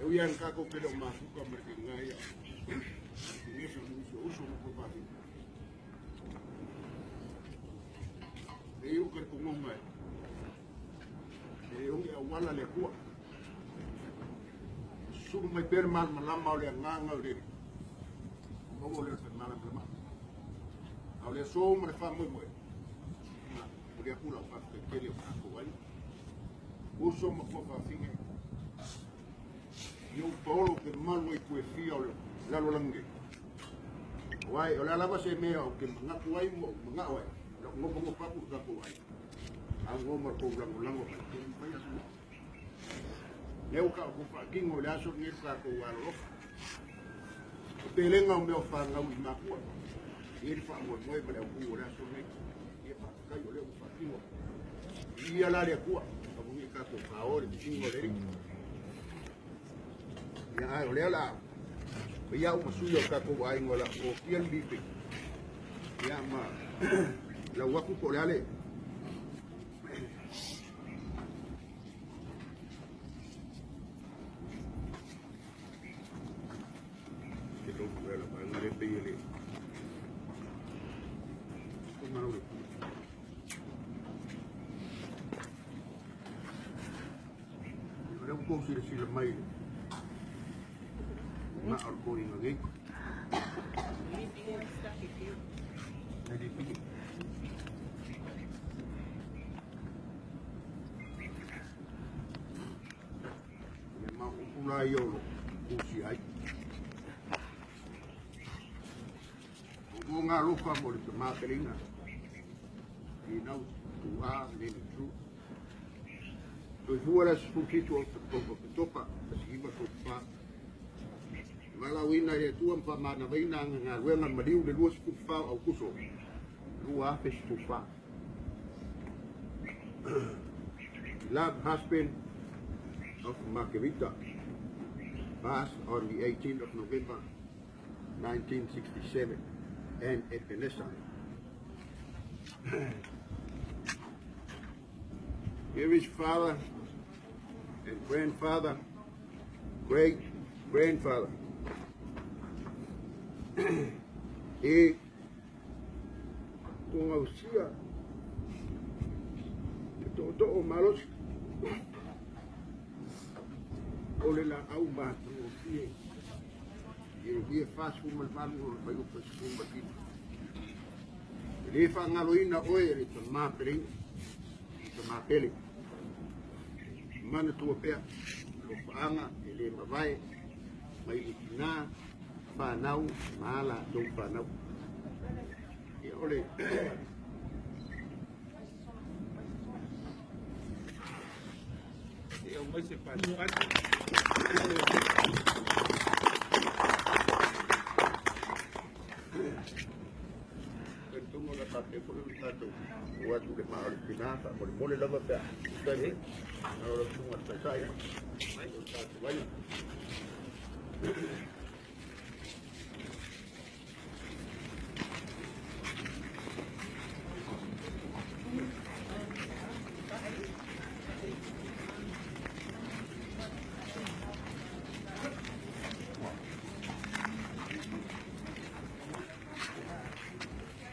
Eu ia cá com o pelo macho com a mercangaia. Isso não uso no combate. Eu quero comer mais. Eu ia wala le rua. Sumo mai per mal malama o le nganga o le. Como le fermala mal. Ao le so me fa moi moi. Podia pula para que ele o vai. Uso mo fa finge. Eu tolo que malo e poesia o lalo langue. Wai, o la lava se mea o que ngaku wai mo ngawai. Ngo mo papu ka ko wai. Ang mo ko lango lango ka. Leu ka ko fa kingo la so ni ka ko walo. Pelenga o meu fa ngau i maku. Ele fa mo moi ba o la so ni. E fa ka yo leu fa kingo. Ia la le ku. Ka mo ka ko fa o le kingo le. Ya, oleh lah. Biar masuk ke kau buat ngolah kopian bibi. Ya, mah. Lalu aku boleh ale. Kita boleh lah, bang. Ada pilih ni. Kemana ni? Ada kau sila mai. Not our going again. Jadi pergi. Memang mulai yo usiai. Bunga lupa boleh semakin Finau tua Meni-Trood. Tujuan sepukitu untuk topa sehingga topa. Malawina dia tuan pamana baina ngaruengan madiu de luas kufa au kuso. Lua fish kufa. Lab husband of Margarita passed on the 18th of November 1967 and at Vanessa. Here is father and grandfather, great grandfather. E com a usia todo o malos olhe lá ao mato o que e o dia faz como malu vai o faz como aqui ele faz ngaloina oi ele toma pering toma pele mana tua pé lo anga ele vai mai na Finau, malah do Finau. Ya oleh. Ya masih pasukan. Tentu mula pakai puluh satu. Buat udah mahal binasa. Boleh dapat tak? Tapi kalau semua saya, banyak.